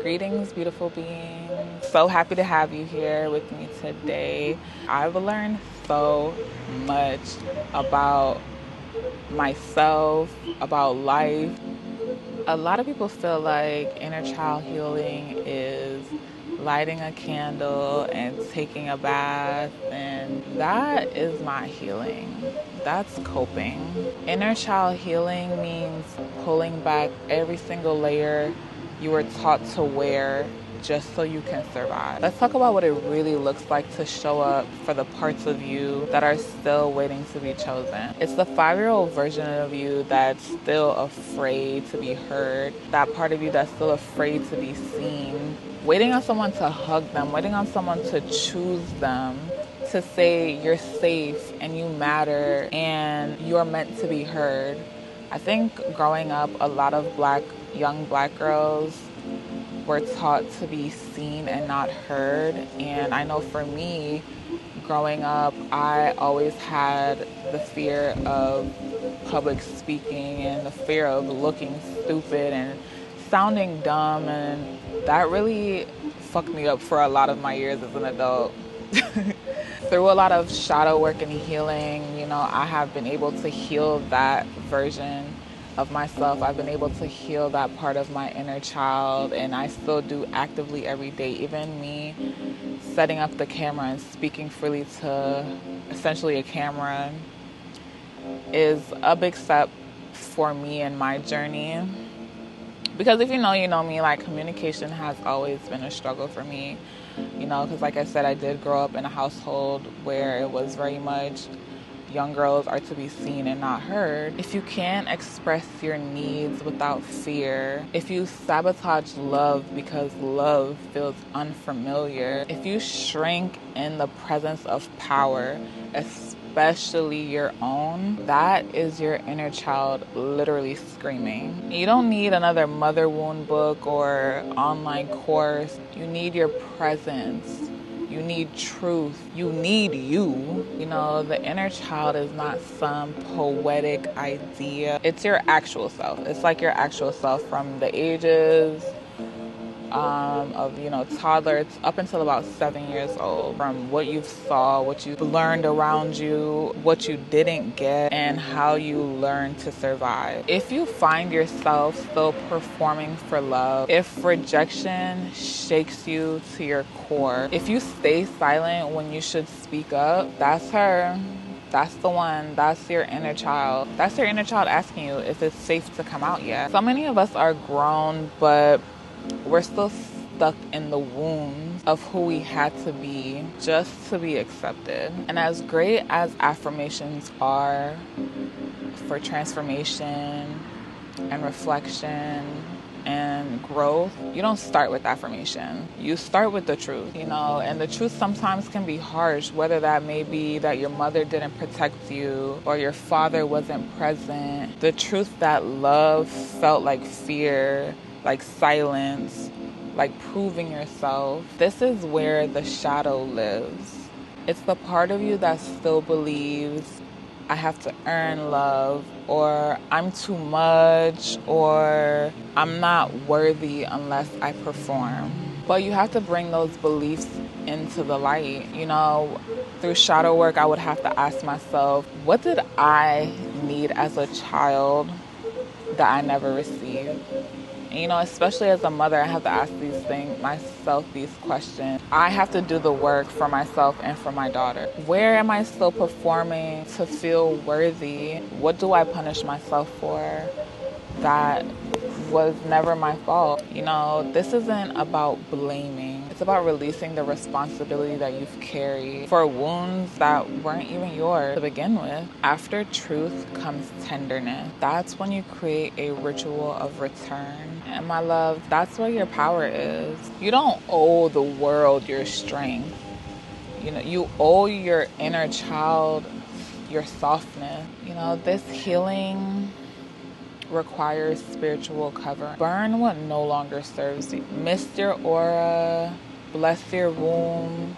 Greetings, beautiful beings. So happy to have you here with me today. I've learned so much about myself, about life. A lot of people feel like inner child healing is lighting a candle and taking a bath, and that is not healing. That's coping. Inner child healing means pulling back every single layer you were taught to wear just so you can survive. Let's talk about what it really looks like to show up for the parts of you that are still waiting to be chosen. It's the 5-year-old version of you that's still afraid to be heard, that part of you that's still afraid to be seen, waiting on someone to hug them, waiting on someone to choose them, to say you're safe and you matter and you're meant to be heard. I think growing up, a lot of young black girls were taught to be seen and not heard. And I know for me, growing up, I always had the fear of public speaking and the fear of looking stupid and sounding dumb. And that really fucked me up for a lot of my years as an adult. Through a lot of shadow work and healing, I have been able to heal that version of myself. I've been able to heal that part of my inner child, and I still do actively every day. Even me setting up the camera and speaking freely to essentially a camera is a big step for me in my journey. Because if you know me, like, communication has always been a struggle for me, because like I said, I did grow up in a household where it was very much young girls are to be seen and not heard. If you can't express your needs without fear, if you sabotage love because love feels unfamiliar, if you shrink in the presence of power, especially your own, that is your inner child literally screaming. You don't need another mother wound book or online course. You need your presence. You need truth. You need you. The inner child is not some poetic idea. It's your actual self. It's like your actual self from the ages of toddler up until about 7 years old, from what you saw, what you learned around you, what you didn't get, and how you learned to survive. If you find yourself still performing for love, if rejection shakes you to your core, if you stay silent when you should speak up, that's her. That's the one. That's your inner child. That's your inner child asking you if it's safe to come out yet. So many of us are grown, but we're still stuck in the wounds of who we had to be just to be accepted. And as great as affirmations are for transformation and reflection and growth, you don't start with affirmation. You start with the truth, and the truth sometimes can be harsh, whether that may be that your mother didn't protect you or your father wasn't present. The truth that love felt like fear, like silence, like proving yourself. This is where the shadow lives. It's the part of you that still believes I have to earn love, or I'm too much, or I'm not worthy unless I perform. But you have to bring those beliefs into the light. Through shadow work, I would have to ask myself, what did I need as a child that I never received? Especially as a mother, I have to ask myself these questions. I have to do the work for myself and for my daughter. Where am I still performing to feel worthy? What do I punish myself for that was never my fault? This isn't about blaming. It's about releasing the responsibility that you've carried for wounds that weren't even yours to begin with. After truth comes tenderness. That's when you create a ritual of return. And my love, that's where your power is. You don't owe the world your strength. You owe your inner child your softness. This healing requires spiritual cover. Burn what no longer serves you. Mist your aura, bless your womb,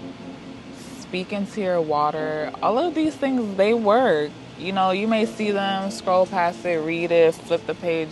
speak into your water. All of these things, they work. You may see them, scroll past it, read it, flip the page,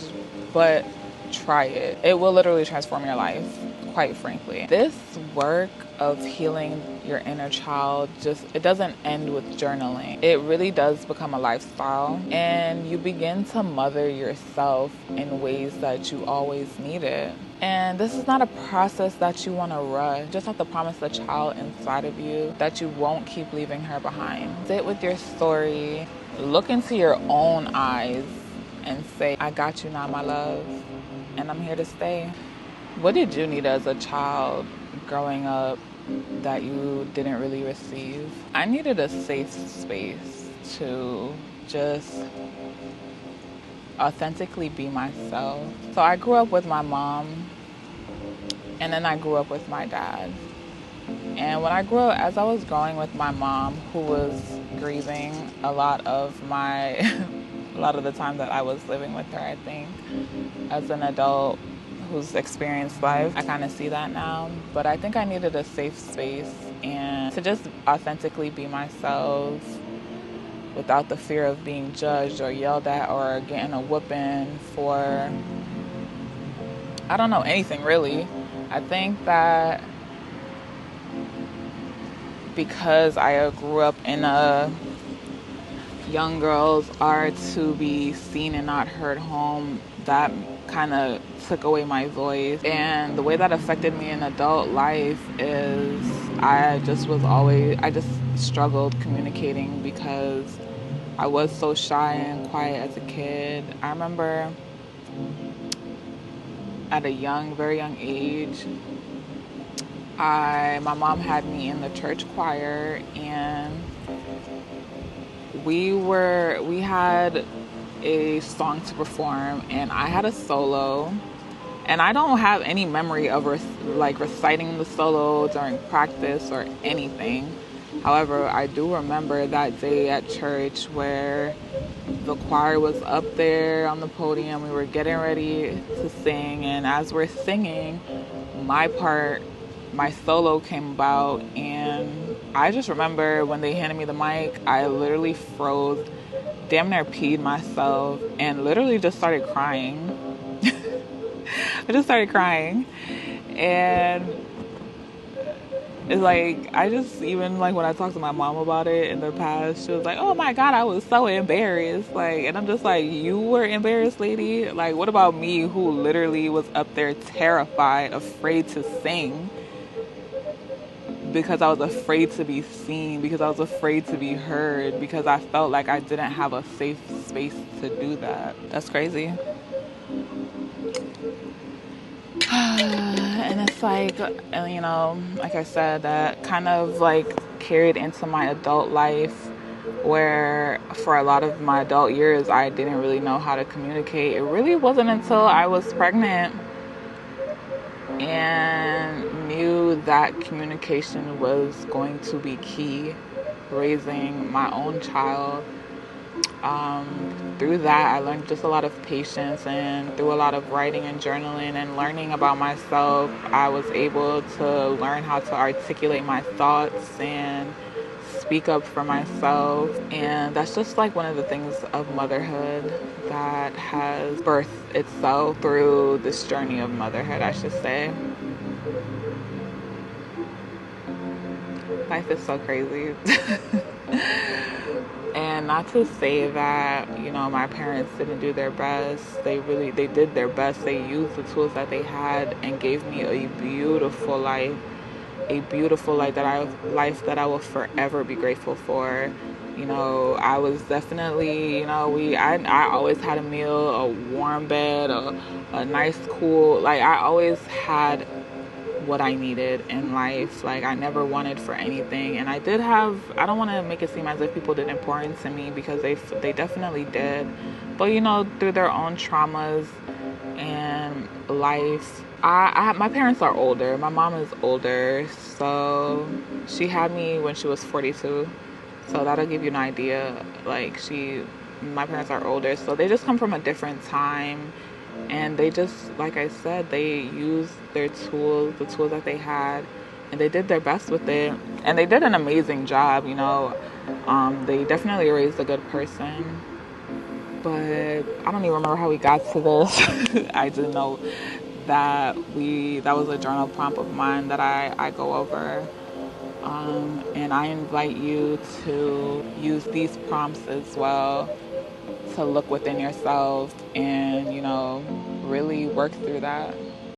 but try it. It will literally transform your life, quite frankly. This work of healing your inner child, it doesn't end with journaling. It really does become a lifestyle, and you begin to mother yourself in ways that you always needed. And this is not a process that you want to rush. You just have to promise the child inside of you that you won't keep leaving her behind. Sit with your story, look into your own eyes, and say, I got you now, my love, and I'm here to stay. What did you need as a child growing up that you didn't really receive? I needed a safe space to just authentically be myself. So I grew up with my mom, and then I grew up with my dad. And when I grew up, as I was growing with my mom, who was grieving a lot of a lot of the time that I was living with her, I think, as an adult who's experienced life, I kind of see that now. But I think I needed a safe space and to just authentically be myself without the fear of being judged or yelled at or getting a whooping for, I don't know, anything really. I think that because I grew up in a young girls are to be seen and not heard home, that kind of took away my voice. And the way that affected me in adult life is I just struggled communicating because I was so shy and quiet as a kid. I remember at a very young age, my mom had me in the church choir, and we had a song to perform, and I had a solo, and I don't have any memory of reciting the solo during practice or anything. However, I do remember that day at church where the choir was up there on the podium. We were getting ready to sing, and as we're singing, my solo came about, and I just remember when they handed me the mic, I literally froze, damn near peed myself, and literally just started crying. I just started crying, and it's like, even like when I talked to my mom about it in the past, she was like, oh my God, I was so embarrassed. Like, and I'm just like, you were embarrassed, lady? Like, what about me, who literally was up there terrified, afraid to sing because I was afraid to be seen, because I was afraid to be heard, because I felt like I didn't have a safe space to do that. That's crazy. And it's like, like I said, that kind of like carried into my adult life, where for a lot of my adult years, I didn't really know how to communicate. It really wasn't until I was pregnant and knew that communication was going to be key, raising my own child. Through that, I learned just a lot of patience, and through a lot of writing and journaling and learning about myself, I was able to learn how to articulate my thoughts and speak up for myself. And that's just like one of the things of motherhood that has birthed itself through this journey of motherhood, I should say. Life is so crazy. And not to say that, my parents didn't do their best. They did their best. They used the tools that they had and gave me a beautiful life that I will forever be grateful for. I was definitely, I always had a meal, a warm bed, a nice, cool, I always had what I needed in life. I never wanted for anything. And I don't want to make it seem as if people didn't pour into me, because they definitely did. But, through their own traumas and life, my parents are older. My mom is older. So she had me when she was 42. So that'll give you an idea. My parents are older. So they just come from a different time. And they just, like I said, they used their tools, the tools that they had, and they did their best with it. And they did an amazing job, They definitely raised a good person. But I don't even remember how we got to this. I just know that was a journal prompt of mine that I go over. And I invite you to use these prompts as well to look within yourselves and, really work through that.